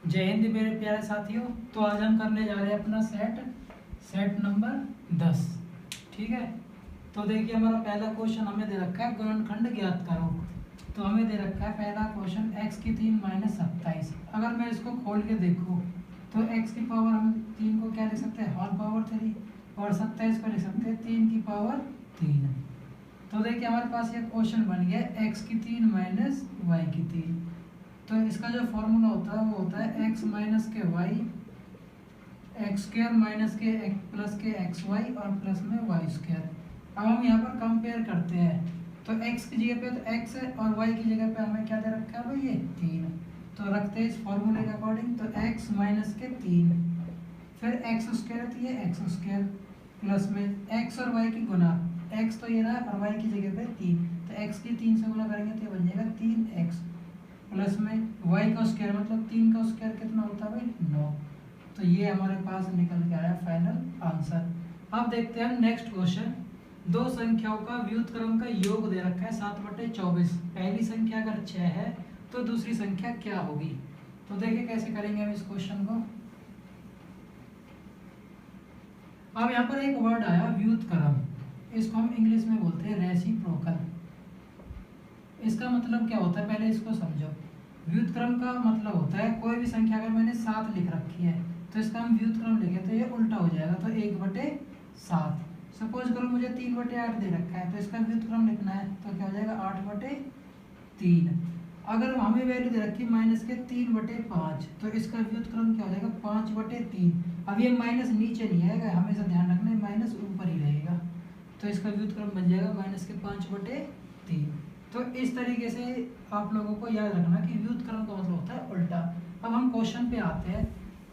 जय हिंद मेरे प्यारे साथियों। तो आज हम करने जा रहे हैं अपना सेट नंबर 10। ठीक है। तो देखिए हमारा पहला क्वेश्चन हमें दे रखा है गुणनखंड ज्ञात करो। तो हमें दे रखा है पहला क्वेश्चन x की 3 माइनस 27। अगर मैं इसको खोल के देखूँ तो x की पावर हम 3 को क्या लिख सकते हैं होल पावर 3 और 27 को लिख सकते हैं 3 की पावर 3। तो देखिए हमारे पास ये क्वेश्चन बन गया x की 3 माइनस y की 3। तो इसका जो फॉर्मूला होता है वो होता है x माइनस के वाई एक्स स्क्र माइनस के प्लस के एक्स वाई और प्लस में वाई स्क्र। अब हम यहाँ पर कंपेयर करते हैं तो x की जगह पे तो x है और y की जगह पे हमें क्या दे रखा है भाई ये 3। तो रखते हैं इस फॉर्मूले के अकॉर्डिंग तो x माइनस के 3 फिर एक्स स्क्र तो ये एक्स स्क्र प्लस में x और y की गुना x तो ये रहा और y की जगह पे 3 तो x की 3 से गुना करेंगे तो ये बन जाएगा 3x प्लस में y का स्क्वायर मतलब 3 का स्क्वायर कितना होता है भाई 9। तो ये हमारे पास निकल के आया फाइनल आंसर। अब देखते हैं नेक्स्ट क्वेश्चन। दो संख्याओं का व्युत्क्रम का योग दे रखा है 7/24। पहली संख्या अगर 6 है तो दूसरी संख्या क्या होगी। तो देखिए कैसे करेंगे हम इस क्वेश्चन को। अब यहाँ पर एक वर्ड आया व्युत्क्रम, इसको हम इंग्लिश में बोलते हैं रेसिप्रोकल। इसका मतलब क्या होता है पहले इसको समझो। व्युत्क्रम का मतलब होता है कोई भी संख्या अगर मैंने 7 लिख रखी है तो इसका हम व्युत्क्रम लिखे तो ये उल्टा हो जाएगा तो 1/7। सपोज करो मुझे 3/8 दे रखा है तो इसका व्युत्क्रम लिखना है तो क्या हो जाएगा 8/3। अगर हमें वैल्यू दे रखी माइनस के 3/5 तो इसका व्युत्क्रम क्या हो जाएगा 5/3। अब ये माइनस नीचे नहीं आएगा, हमेशा ध्यान रखना है माइनस ऊपर ही रहेगा। तो इसका व्युत्क्रम बन जाएगा माइनस के 5/3। तो इस तरीके से आप लोगों को याद रखना कि व्युत्क्रम का मतलब होता है उल्टा। अब हम क्वेश्चन पे आते हैं।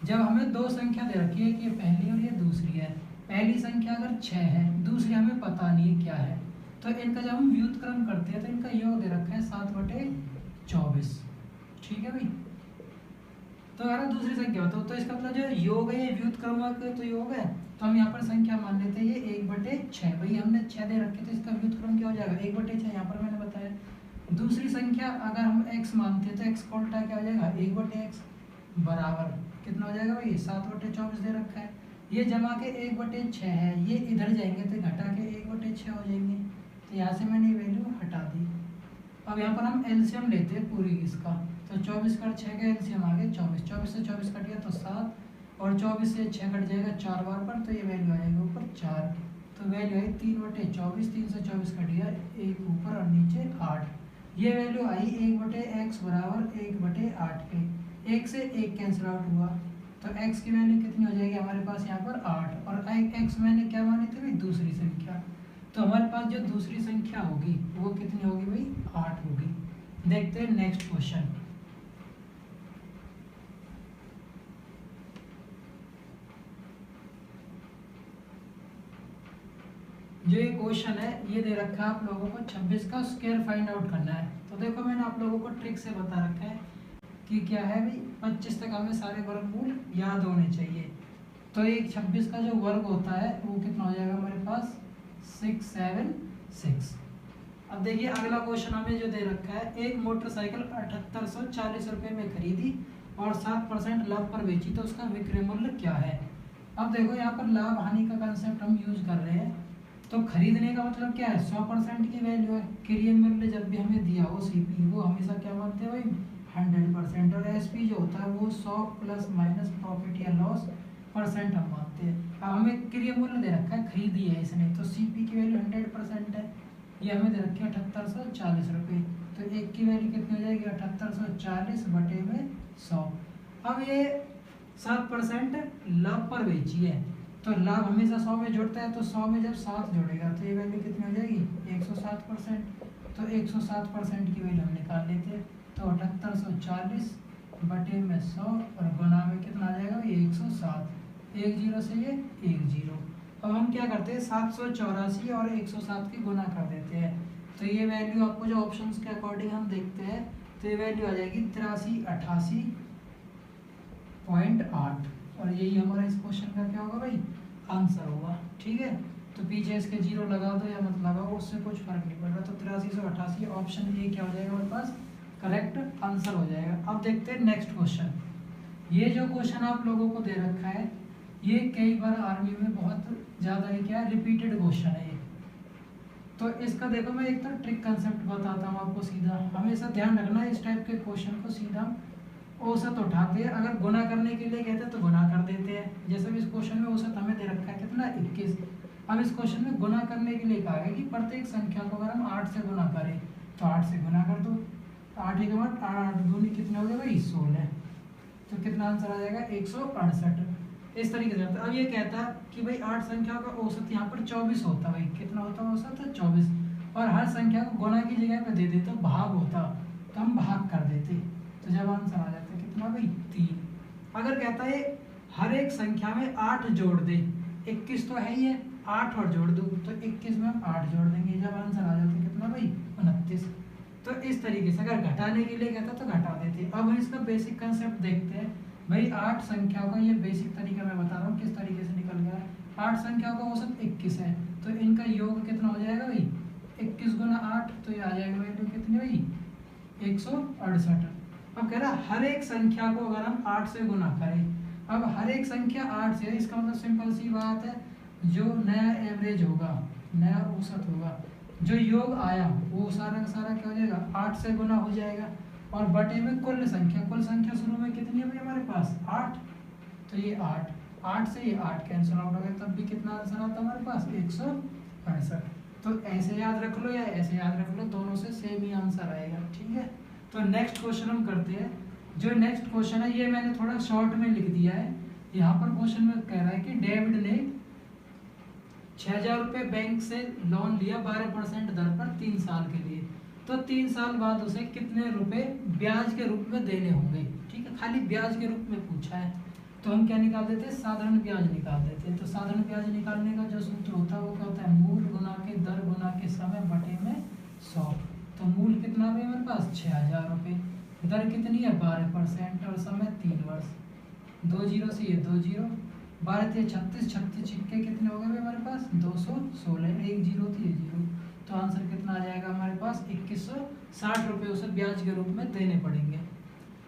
जब हमें दो संख्या दे रखी है कि ये पहली और ये दूसरी है, पहली संख्या अगर 6 है दूसरी हमें पता नहीं है क्या है, तो इनका जब हम व्युत्क्रम करते हैं तो इनका योग दे रखा है 7/24। ठीक है भाई। तो अगर दूसरी संख्या होता तो इसका मतलब जो योग है ये व्युत्क्रम तो योग है तो हम यहाँ पर संख्या मान लेते हैं ये 1/6। भाई हमने 6 दे रखे तो इसका व्युत्क्रम क्या हो जाएगा 1/6 यहाँ पर मैंने बताया। दूसरी संख्या अगर हम x मानते हैं तो x का उल्टा क्या हो जाएगा 1/x बराबर कितना हो जाएगा भाई 7/24 दे रखा है। ये जमा के 1/6 है, ये इधर जाएंगे तो घटा के 1/6 हो जाएंगे। तो यहाँ से मैंने वैल्यू हटा दी। अब यहाँ पर हम एलसीएम लेते हैं पूरी इसका तो 24 का 6 का एलसीएम आ गया 24। 24 से 24 कट गया तो 7 और 24 से 6 कट जाएगा 4 बार पर तो ये वैल्यू आ जाएगा ऊपर 4। तो वैल्यू आई 3/24। 3 से 24 कट गया 1 ऊपर और नीचे 8। ये वैल्यू आई 1/x बराबर 1/8 के। 1 से 1 कैंसिल आउट हुआ तो x की वैल्यू कितनी हो जाएगी हमारे पास यहाँ पर 8 और x मैंने क्या मानी थी भाई दूसरी संख्या। तो हमारे पास जो दूसरी संख्या होगी वो कितनी होगी भाई 8 होगी। देखते हैं नेक्स्ट क्वेश्चन। जो ये क्वेश्चन है ये दे रखा है आप लोगों को 26 का स्क्वायर फाइंड आउट करना है। तो देखो मैंने आप लोगों को ट्रिक से बता रखा है कि क्या है भाई 25 तक हमें सारे वर्गमूल याद होने चाहिए। तो ये 26 का जो वर्ग होता है वो कितना हो जाएगा हमारे पास 676। अब देखिए अगला क्वेश्चन हमें जो दे रखा है एक मोटरसाइकिल 7840 रुपये में खरीदी और 7% लाभ पर बेची तो उसका विक्रय मूल्य क्या है। अब देखो यहाँ पर लाभ हानि का कंसेप्ट हम यूज कर रहे हैं। तो खरीदने का मतलब क्या है 100% की वैल्यू है। क्रय मूल्य जब भी हमें दिया हो सीपी वो हमेशा क्या मानते हैं भाई 100% और एसपी जो होता है वो 100 प्लस माइनस प्रॉफिट या लॉस परसेंट हम मानते हैं। अब हमें क्रय मूल्य दे रखा है खरीदी है इसने तो सीपी की वैल्यू 100% है। ये हमें दे रखी है 7840 रुपये तो एक की वैल्यू कितनी हो जाएगी 7840 बटे में 100। अब ये 7% लाभ पर बेची है तो लाभ हमेशा 100 में जुड़ता है तो 100 में जब 7 जुड़ेगा तो ये वैल्यू कितनी हो जाएगी 107%। तो 107% की वैल्यू हम निकाल लेते हैं तो 7840 बटे में 100 और गुना में कितना आ जाएगा 107। 1 0 से ये 1 0। अब हम क्या करते हैं 784 और 107 की गुना कर देते हैं तो ये वैल्यू आपको जो ऑप्शंस के अकॉर्डिंग हम देखते हैं तो ये वैल्यू आ जाएगी 8388.8 और यही हमारा इस क्वेश्चन का क्या होगा भाई आंसर होगा। ठीक है। तो पीछे इसके 0 लगा दो या मत लगाओ उससे कुछ फर्क नहीं पड़ रहा। तो 8388 ऑप्शन ए क्या हो जाएगा हमारे पास करेक्ट आंसर हो जाएगा। अब देखते हैं नेक्स्ट क्वेश्चन। ये जो क्वेश्चन आप लोगों को दे रखा है ये कई बार आर्मी में बहुत ज़्यादा ही क्या रिपीटेड क्वेश्चन है ये। तो इसका देखो मैं एक तो ट्रिक कंसेप्ट बताता हूँ आपको सीधा। हमेशा ध्यान रखना इस टाइप के क्वेश्चन को सीधा औसत उठाते हैं, अगर गुना करने के लिए कहते हैं तो गुना कर देते हैं। जैसे भी इस क्वेश्चन में औसत हमें दे रखा है कितना 21। अब इस क्वेश्चन में गुना करने के लिए कहा है कि प्रत्येक संख्या को अगर हम 8 से गुना करें तो 8 से गुना कर दो। 8 के बाद 8 दूनी कितने हो गए भाई 16, तो कितना आंसर आ जाएगा 168। इस तरीके से अब ये कहता है कि भाई 8 संख्याओं का औसत यहाँ पर 24 होता है। भाई कितना होता है औसत 24, और हर संख्या को गुना की जगह पे दे देते तो भाग होता, तो हम भाग कर देते, तो जब आंसर आ जाता है कितना भाई 3। अगर कहता है हर एक संख्या में 8 जोड़ दे, 21 तो है ही है, 8 और जोड़ दो तो 21 में हम 8 जोड़ देंगे, जब आंसर आ जाता है कितना भाई 29। तो इस तरीके से अगर घटाने के लिए कहता तो घटा देते। अब हम इसका बेसिक कंसेप्ट देखते हैं। भाई 8 संख्याओं का ये बेसिक तरीका मैं बता रहा हूँ किस तरीके से निकल गया है। 8 संख्याओं का औसत 21 है, तो इनका योग कितना हो जाएगा भाई 21 गुना 8, तो ये आ जाएगा वैल्यू कितनी भाई 168। अब कह रहा हर एक संख्या को अगर हम 8 से गुना करें, अब हर एक संख्या 8 से, इसका मतलब सिंपल सी बात है जो नया एवरेज होगा, नया औसत होगा, जो योग आया वो सारा का सारा क्या हो जाएगा 8 से गुना हो जाएगा, और बटे में कुल संख्या शुरू में कितनी है भाई हमारे पास 8, तो ये 8 से ये 8 कैंसिल आउट हो गया, तब भी कितना आंसर आता है हमारे पास 168। तो ऐसे याद रख लो या ऐसे याद रख लो, दोनों से सेम ही आंसर आएगा। ठीक है, तो नेक्स्ट क्वेश्चन हम करते हैं। जो नेक्स्ट क्वेश्चन है ये मैंने थोड़ा शॉर्ट में लिख दिया है। यहाँ पर क्वेश्चन में कह रहा है कि डेविड ने 6000 रुपये बैंक से लोन लिया 12% दर पर 3 साल के लिए, तो 3 साल बाद उसे कितने रुपए ब्याज के रूप में देने होंगे। ठीक है, खाली ब्याज के रूप में पूछा है, तो हम क्या निकाल देते हैं साधारण ब्याज निकाल देते हैं। तो साधारण ब्याज निकालने का जो सूत्र होता है वो क्या होता है मूल गुना के दर गुना के समय बटे में 100। तो मूल कितना है हमारे पास 6000 रुपये, दर कितनी है 12% और समय 3 वर्ष, 2 जीरो से ये 2 जीरो, 12 × 36, 36 छिक्के कितने हो गए हमारे पास 216, 1 जीरो थी ये जीरो, तो आंसर कितना आ जाएगा हमारे पास 2160 रुपये उसे ब्याज के रूप में देने पड़ेंगे।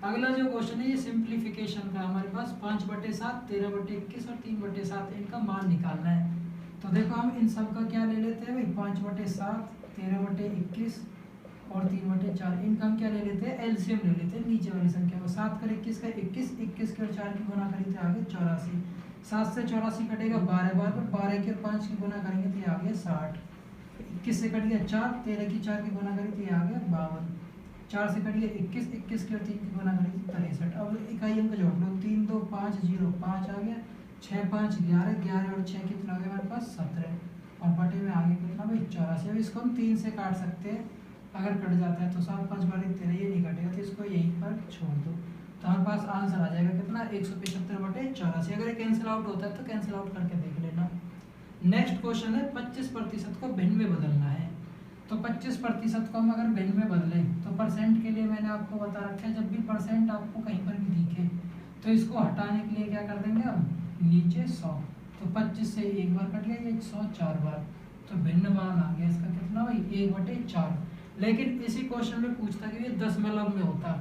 अगला जो क्वेश्चन है ये सिंप्लीफिकेशन का, हमारे पास 5/7, 13/21 और 3/7 इनका मान निकालना है। तो देखो हम इन सब का क्या ले लेते हैं भाई 5/7, 13/21 और 3/4, इनका हम क्या ले लेते हैं एलसीएम ले लेते हैं नीचे वाली संख्या को। 7 कर 21 का 21, 21 के और 4 की गुना करी तो आगे 84, 7 से 84 कटेगा 12 बार, 12 के और 5 की गुना करेंगे तो ये आ गया 60, 21 से कट गया 4, 13 की 4 की गुना करी तो ये आ गया 52, 4 से कट गया 21, 21 के और 3 की गुना करी तो 63। अब इकाई अंक जोड़ लो 3 2 5 0 5 आ गया, 6 5 11, 11 और 6 कितना हो गया हमारे पास 17, और बटे में आगे कितना भाई 84। अब इसको हम 3 से काट सकते हैं, अगर कट जाता है तो 7 5 12 13 ये नहीं कटेगा, तो इसको यहीं पर छोड़ दो, तो हमारे पास आंसर आ जाएगा कितना 175/84। अगर ये कैंसिल आउट होता है तो कैंसिल आउट करके देख लेना। नेक्स्ट क्वेश्चन है 25% को भिन्न में बदलना है। तो 25% को हम अगर भिन्न में बदलें तो परसेंट के लिए मैंने आपको बता रखा है, जब भी परसेंट आपको कहीं पर भी दिखे तो इसको हटाने के लिए क्या कर देंगे हम नीचे 100, तो 25 से एक बार कट गया, ये 100 4 बार, तो भिन्न मान आ गया इसका कितना भाई 1/4। लेकिन इसी क्वेश्चन में पूछता कि ये दशमलव में होता,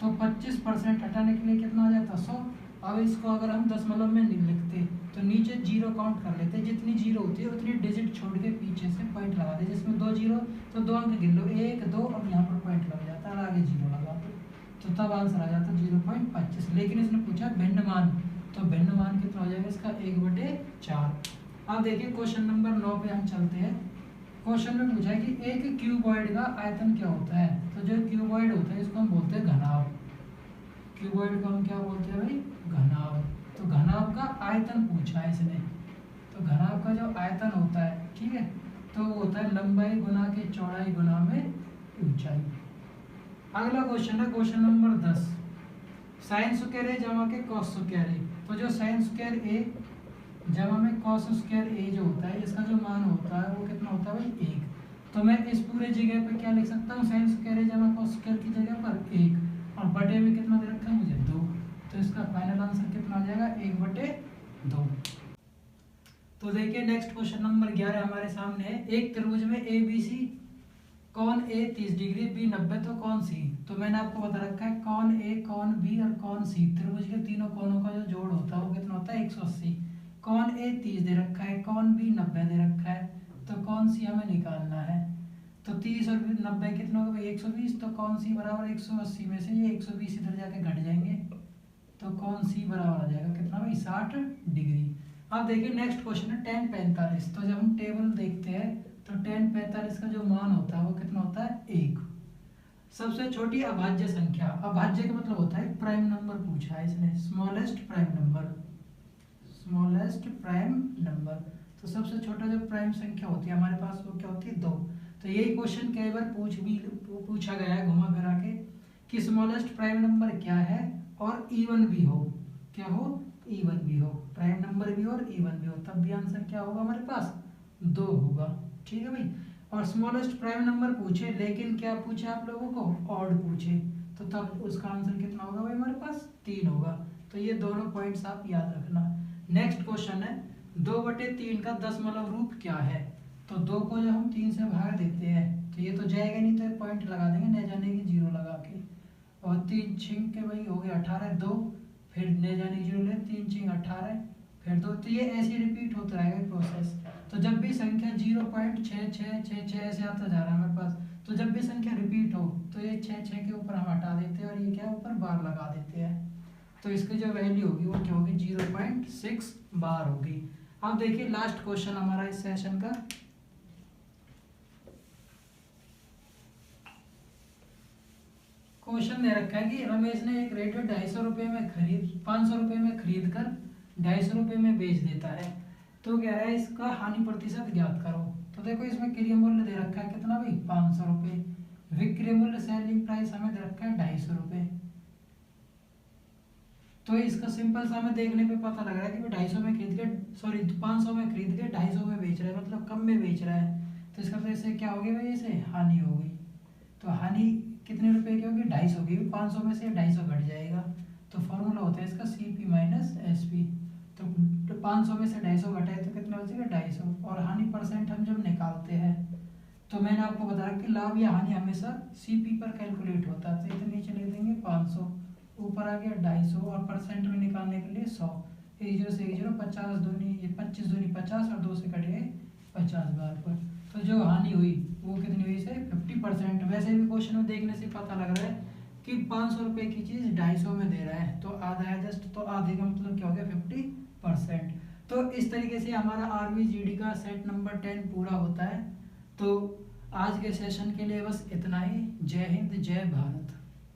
तो 25% हटाने के लिए कितना आ जाता 100। अब इसको अगर हम दशमलव में नहीं लिखते तो नीचे जीरो काउंट कर लेते, जितनी जीरो होती है उतनी डिजिट छोड़ के पीछे से पॉइंट लगा दे, जिसमें 2 जीरो तो 2 अंक गिन लो 1 2, और यहाँ पर पॉइंट लग जाता है, आगे जीरो लगा दो, तो तब आंसर आ जाता 0.25। लेकिन इसने पूछा भिन्न मान, तो भिन्न मान कितना हो जाएगा इसका 1/4। अब देखिए क्वेश्चन नंबर 9 पे हम चलते हैं। क्वेश्चन में पूछा है कि एक क्यूबॉइड का आयतन क्या होता है। तो जो क्यूबॉइड होता है इसको हम बोलते हैं घनाभ, क्यूबॉइड को हम क्या बोलते हैं भाई घनाभ। तो घनाभ का आयतन पूछा है इसने, तो घनाभ का जो आयतन होता है ठीक है, तो वो होता है लंबाई गुना के चौड़ाई गुना में ऊंचाई। अगला क्वेश्चन है क्वेश्चन नंबर 10, साइन स्क्वायर ए जमा के कॉस स्क्वायर ए। तो जो साइन स्क्वायर ए जमा में कॉस स्क्वायर ए जो होता है इसका जो मान होता है वो कितना होता है भाई 1। तो मैं इस पूरे जगह पे क्या लिख सकता हूँ साइन स्क्वायर ए जमा कॉस स्क्वायर की जगह पर 1, और बटे में कितना दे रखा है मुझे 2, तो इसका फाइनल आंसर कितना आ जाएगा 1/2। तो देखिए नेक्स्ट क्वेश्चन नंबर 11 हमारे सामने है। एक त्रिभुज में ए बी सी, कौन ए 30 डिग्री बी 90, तो कौन सी। तो मैंने आपको बता रखा है कौन ए कौन बी और कौन सी त्रिभुज के 180। कौन ए 30 दे रखा है, कौन बी 90 दे रखा है, तो कौन सी हमें निकालना है। तो 30 और 90 कितना होगा भाई 120, तो कौन सी बराबर 180 में से ये 120 इधर जाके घट जाएंगे, तो कौन सी बराबर आ जाएगा कितना भाई 60 डिग्री। अब देखिए नेक्स्ट क्वेश्चन है tan 45। तो जब हम टेबल देखते हैं तो tan 45 का जो मान होता है वो कितना होता है 1। सबसे छोटी अभाज्य संख्या, अभाज्य का मतलब होता है प्राइम नंबर पूछा है इसने, smallest prime number, smallest prime number. तो सबसे छोटा जो प्राइम संख्या होती है हमारे पास वो क्या होती है 2। तो यही क्वेश्चन कई बार पूछा गया है घुमा फिरा के कि स्मॉलेस्ट प्राइम नंबर क्या है और इवन भी हो, क्या हो इवन भी हो, प्राइम नंबर भी हो और इवन भी हो, तब भी आंसर क्या होगा हमारे पास 2 होगा। ठीक है भाई। और स्मॉलेस्ट प्राइम नंबर पूछे लेकिन क्या पूछे आप लोगों को ऑड पूछे, तो तब उसका आंसर कितना होगा भाई हमारे पास 3 होगा। तो ये दोनों पॉइंट्स आप याद रखना। नेक्स्ट क्वेश्चन है 2/3 का दशमलव रूप क्या है। तो 2 को जब हम 3 से भाग देते हैं तो ये तो जाएगा नहीं, तो पॉइंट लगा देंगे, न जाने की 0 लगा के। और 3 छिंग के भाई हो गए 18, 2 फिर न जाने की 0 ले, 3 छिंग 18 फिर 2। तो ये ऐसे रिपीट होता रहेगा प्रोसेस। तो जब भी संख्या 0.6666 ऐसे आता जा रहा है हमारे पास, तो जब भी संख्या रिपीट हो तो ये 6 के ऊपर हम हटा देते हैं और ये क्या ऊपर बार लगा देते हैं। तो इसकी जो वैल्यू होगी वो क्या होगी 0.6 बार होगी। अब देखिए लास्ट क्वेश्चन हमारा इस सेशन का। क्वेश्चन दे रखा है कि रमेश ने एक रेडियो 250 रुपये में 500 रुपये में खरीद कर 250 रुपये में बेच देता है। तो कह रहा है इसका हानि प्रतिशत ज्ञात करो। तो देखो इसमें क्रय मूल्य दे रखा है कितना भाई 500 रुपये, विक्रय मूल्य सेलिंग प्राइस हमें दे रखा है 250 रुपये। तो इसका सिंपल सा हमें देखने पे पता लग रहा है कि 250 में खरीद के 500 में खरीद के 250 में बेच रहा है, मतलब कम में बेच रहा है। तो इसका तो इससे क्या होगी भाई इसे हानि होगी। तो हानि कितने रुपए की होगी 250 की, 500 में से 250 घट जाएगा। तो फॉर्मूला होता है इसका CP माइनस SP। तो 500 में से 250 घटाए तो कितना बचेगा 250। और हानि परसेंट हम जब निकालते हैं तो मैंने आपको बताया कि लाभ या हानि हमेशा CP पर कैलकुलेट होता है। तो इतने नीचे लिख देंगे 500, ऊपर आ गया 250 और परसेंट में निकालने के लिए 100। 1 0 से 1 0, 50 दूनी 25 दूनी 50 और 2 से कट गए 50 बार पर। तो जो हानि हुई वो कितनी हुई से 50%। वैसे भी क्वेश्चन में देखने से पता लग रहा है कि 500 रुपये की चीज़ 250 में दे रहा है, तो आधा है जस्ट, तो आधे का मतलब क्या हो गया 50%। तो इस तरीके से हमारा RVGD का सेट नंबर 10 पूरा होता है। तो आज के सेशन के लिए बस इतना ही। जय हिंद, जय भारत।